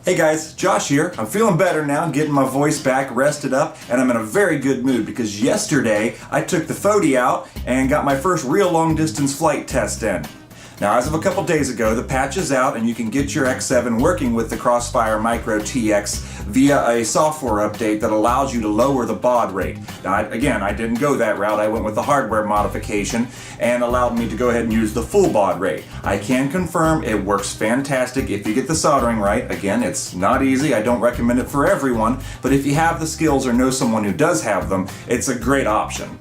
Hey guys, Josh here. I'm feeling better now, getting my voice back, rested up, and I'm in a very good mood because yesterday I took the Fohdy out and got my first real long distance flight test in. Now, as of a couple days ago, the patch is out and you can get your X7 working with the Crossfire Micro TX via a software update that allows you to lower the baud rate. Now, I didn't go that route. I went with the hardware modification and allowed me to go ahead and use the full baud rate. I can confirm it works fantastic if you get the soldering right. Again, it's not easy. I don't recommend it for everyone, but if you have the skills or know someone who does have them, it's a great option.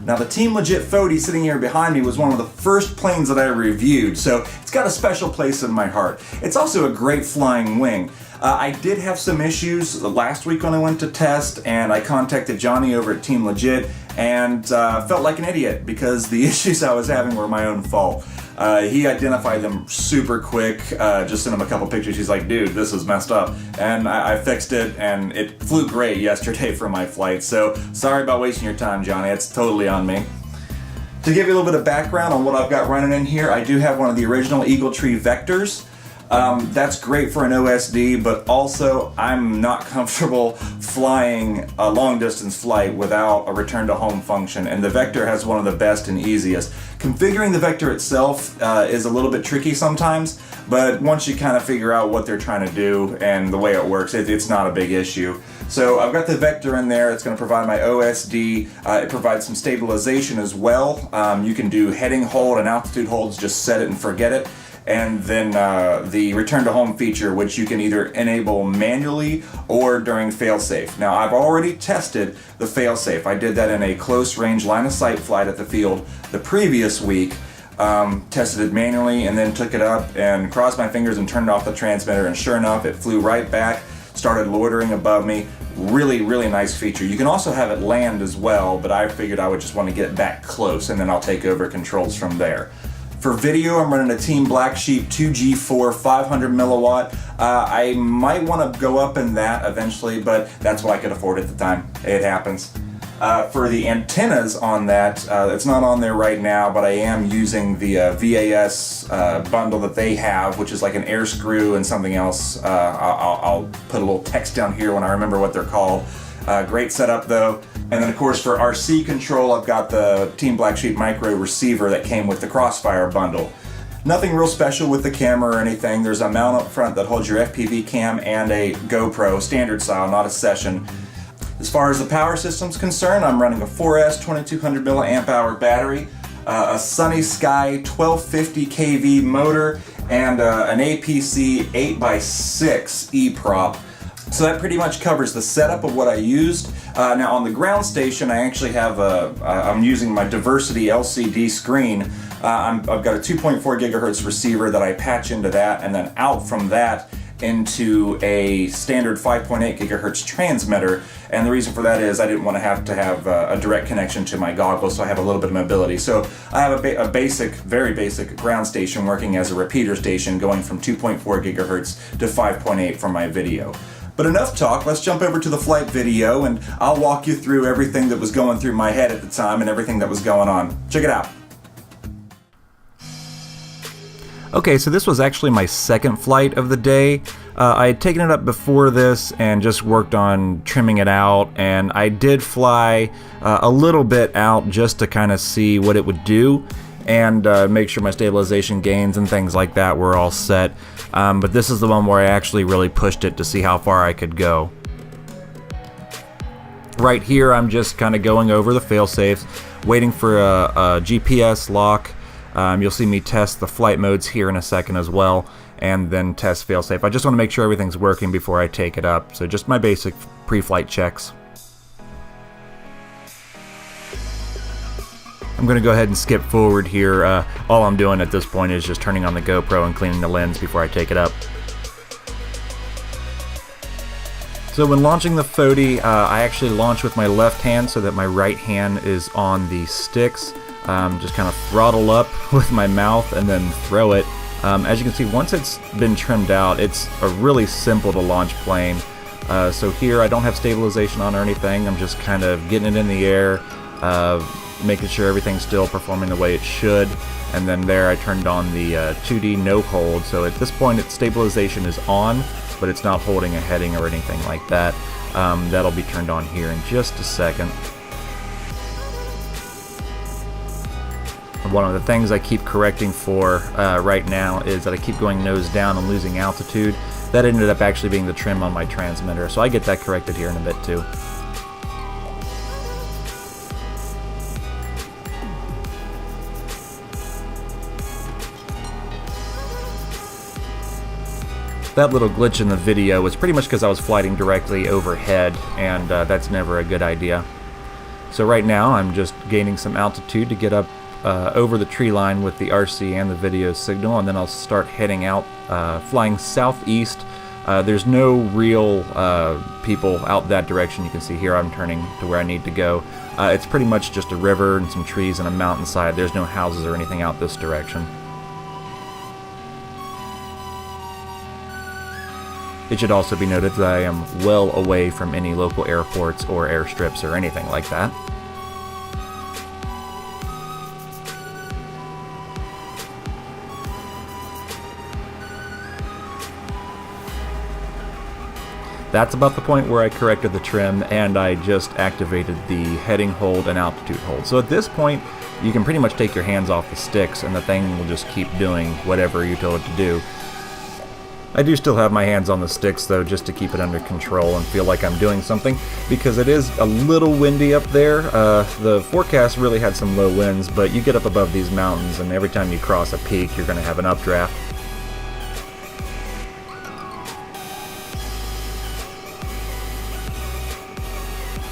Now, the Team Legit Fohdy sitting here behind me was one of the first planes that I reviewed, so it's got a special place in my heart. It's also a great flying wing. I did have some issues last week when I went to test, and I contacted Johnny over at Team Legit and felt like an idiot because the issues I was having were my own fault. He identified them super quick, just sent him a couple pictures. He's like, dude, this is messed up. And I fixed it, and it flew great yesterday for my flight. So sorry about wasting your time, Johnny. It's totally on me. To give you a little bit of background on what I've got running in here, I do have one of the original Eagle Tree Vectors. That's great for an OSD, but also I'm not comfortable flying a long distance flight without a return to home function, and the Vector has one of the best and easiest. Configuring the Vector itself is a little bit tricky sometimes, but once you kind of figure out what they're trying to do and the way it works, it's not a big issue. So I've got the Vector in there. It's going to provide my OSD. It provides some stabilization as well. You can do heading hold and altitude holds, just set it and forget it. And then the return to home feature, which you can either enable manually or during failsafe. Now, I've already tested the failsafe. I did that in a close range line of sight flight at the field the previous week. Tested it manually and then took it up and crossed my fingers and turned off the transmitter, and sure enough, it flew right back, started loitering above me. Really, really nice feature. You can also have it land as well, but I figured I would just want to get back close and then I'll take over controls from there. For video, I'm running a Team Blacksheep 2G4 500 milliwatt. I might want to go up in that eventually, but that's what I could afford at the time. It happens. For the antennas on that, it's not on there right now, but I am using the VAS bundle that they have, which is like an air screw and something else. I'll put a little text down here when I remember what they're called. Great setup though. And then of course for RC control, I've got the Team Blacksheep micro receiver that came with the Crossfire bundle. Nothing real special with the camera or anything. There's a mount up front that holds your FPV cam and a GoPro, standard style, not a session. As far as the power system's concerned, I'm running a 4S 2200 milliamp hour battery, a Sunny Sky 1250 kV motor, and an APC 8x6 E-prop. So that pretty much covers the setup of what I used. Now on the ground station, I actually have I'm using my Diversity LCD screen. I've got a 2.4 gigahertz receiver that I patch into that, and then out from that into a standard 5.8 gigahertz transmitter. And the reason for that is I didn't want to have a direct connection to my goggles, so I have a little bit of mobility. So I have a basic, very basic ground station working as a repeater station, going from 2.4 gigahertz to 5.8 for my video. But enough talk, let's jump over to the flight video and I'll walk you through everything that was going through my head at the time and everything that was going on. Check it out. Okay, so this was actually my second flight of the day. I had taken it up before this and just worked on trimming it out, and I did fly a little bit out just to kind of see what it would do and make sure my stabilization gains and things like that were all set. But this is the one where I actually really pushed it to see how far I could go. Right here, I'm just kind of going over the failsafes, waiting for a GPS lock. You'll see me test the flight modes here in a second as well, and then test failsafe. I just want to make sure everything's working before I take it up, so just my basic pre-flight checks. I'm going to go ahead and skip forward here. All I'm doing at this point is just turning on the GoPro and cleaning the lens before I take it up. So when launching the Fohdy, I actually launch with my left hand so that my right hand is on the sticks. Just kind of throttle up with my mouth and then throw it. As you can see, once it's been trimmed out, it's a really simple to launch plane. So here I don't have stabilization on or anything. I'm just kind of getting it in the air, making sure everything's still performing the way it should. And then there I turned on the 2D no hold. So at this point its stabilization is on. but it's not holding a heading or anything like that. That'll be turned on here in just a second. One of the things I keep correcting for right now is that I keep going nose down and losing altitude. That ended up actually being the trim on my transmitter, so I get that corrected here in a bit too. That little glitch in the video was pretty much because I was flying directly overhead, and that's never a good idea. So right now I'm just gaining some altitude to get up over the tree line with the RC and the video signal, and then I'll start heading out, flying southeast. There's no real people out that direction. You can see here I'm turning to where I need to go. It's pretty much just a river and some trees and a mountainside. There's no houses or anything out this direction. It should also be noted that I am well away from any local airports or airstrips or anything like that. That's about the point where I corrected the trim and I just activated the heading hold and altitude hold. So at this point, you can pretty much take your hands off the sticks and the thing will just keep doing whatever you tell it to do. I do still have my hands on the sticks though, just to keep it under control and feel like I'm doing something, because it is a little windy up there. The forecast really had some low winds, but you get up above these mountains and every time you cross a peak, you're going to have an updraft.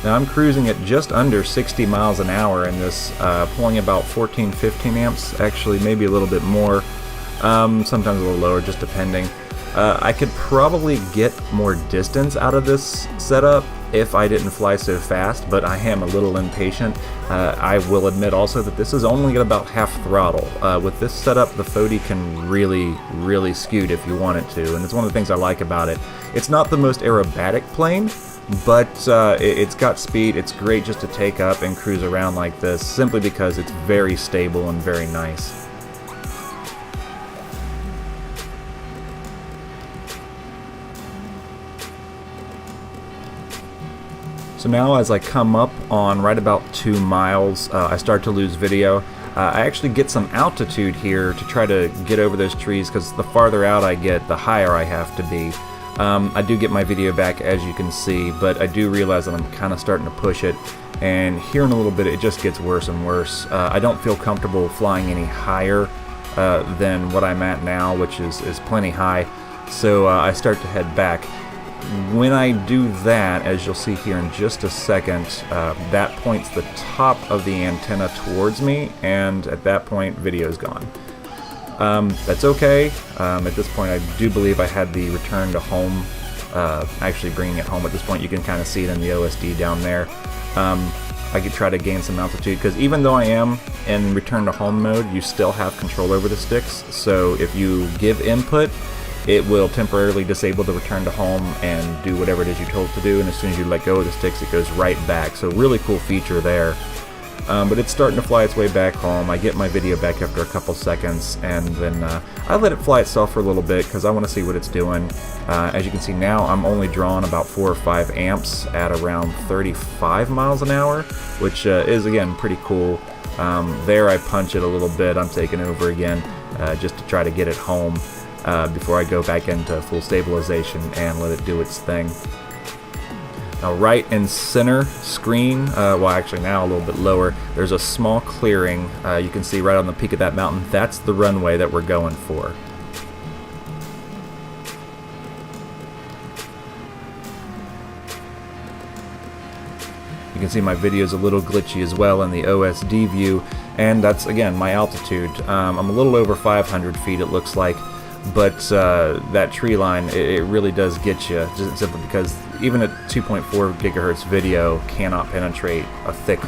Now I'm cruising at just under 60 miles an hour in this, pulling about 14-15 amps, actually maybe a little bit more, sometimes a little lower, just depending. I could probably get more distance out of this setup if I didn't fly so fast, but I am a little impatient. I will admit also that this is only at about half throttle. With this setup, the Fohdy can really scoot if you want it to, and it's one of the things I like about it. It's not the most aerobatic plane, but it's got speed. It's great just to take up and cruise around like this, simply because it's very stable and very nice. So now as I come up on right about 2 miles, I start to lose video. I actually get some altitude here to try to get over those trees, because the farther out I get, the higher I have to be. I do get my video back, as you can see, but I do realize that I'm kind of starting to push it, and here in a little bit it just gets worse and worse. I don't feel comfortable flying any higher than what I'm at now, which is plenty high, so I start to head back. When I do that, as you'll see here in just a second, that points the top of the antenna towards me, and at that point video is gone. That's okay. At this point I do believe I had the return to home, actually bringing it home at this point. You can kind of see it in the OSD down there. I could try to gain some altitude, because even though I am in return to home mode, you still have control over the sticks, so if you give input, it will temporarily disable the return to home and do whatever it is you told it to do, and as soon as you let go of the sticks it goes right back. So really cool feature there. But it's starting to fly its way back home. I get my video back after a couple seconds, and then I let it fly itself for a little bit because I want to see what it's doing. As you can see now, I'm only drawing about 4 or 5 amps at around 35 miles an hour, which is again pretty cool. There I punch it a little bit. I'm taking over again just to try to get it home before I go back into full stabilization and let it do its thing. Now right in center screen, well actually now a little bit lower, there's a small clearing. You can see right on the peak of that mountain. That's the runway that we're going for. You can see my video is a little glitchy as well in the OSD view, and that's again my altitude. I'm a little over 500 feet it looks like, but that tree line, it really does get you, just simply because even a 2.4 gigahertz video cannot penetrate a thick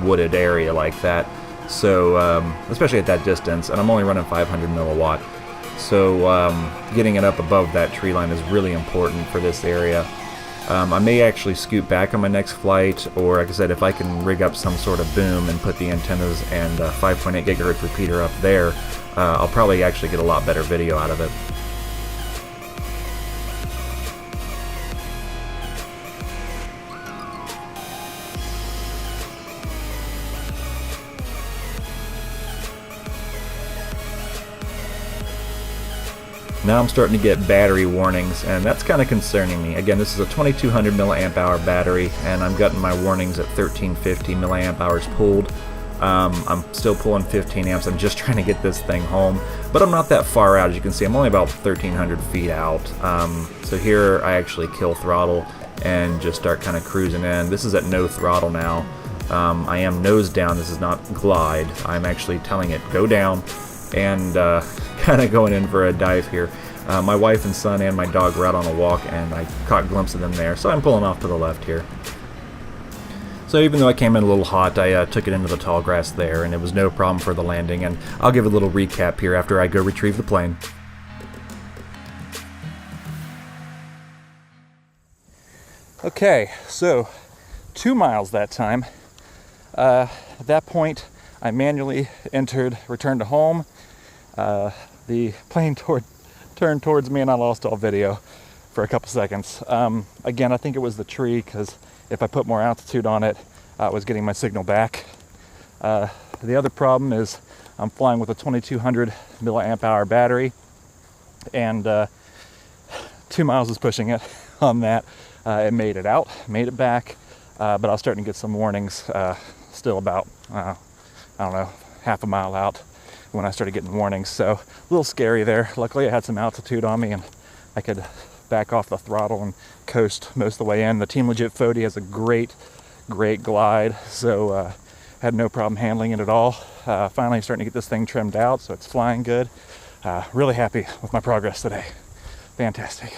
wooded area like that. So especially at that distance, and I'm only running 500 milliwatt, so getting it up above that tree line is really important for this area. I may actually scoot back on my next flight, or like I said, if I can rig up some sort of boom and put the antennas and 5.8 gigahertz repeater up there, I'll probably actually get a lot better video out of it. Now I'm starting to get battery warnings, and that's kind of concerning me. Again, this is a 2200 milliamp hour battery, and I'm getting my warnings at 1350 milliamp hours pulled. I'm still pulling 15 amps. I'm just trying to get this thing home, but I'm not that far out. As you can see, I'm only about 1,300 feet out. So here I actually kill throttle and just start kind of cruising in. This is at no throttle now. I am nose down. This is not glide. I'm actually telling it go down, and kind of going in for a dive here. My wife and son and my dog were out on a walk, and I caught a glimpse of them there, so I'm pulling off to the left here. So even though I came in a little hot, I took it into the tall grass there, and it was no problem for the landing. And I'll give a little recap here after I go retrieve the plane. Okay, so 2 miles that time. At that point, I manually entered return to home. The plane turned towards me, and I lost all video for a couple seconds. Again, I think it was the tree, because if I put more altitude on it, I was getting my signal back. The other problem is I'm flying with a 2200 milliamp hour battery, and 2 miles is pushing it on that. It made it out, made it back, but I was starting to get some warnings, still about, I don't know, half a mile out when I started getting warnings. So a little scary there. Luckily I had some altitude on me, and I could back off the throttle and coast most of the way in. The Team Legit Fohdy has a great glide, so had no problem handling it at all. Finally starting to get this thing trimmed out, so it's flying good. Really happy with my progress today. Fantastic.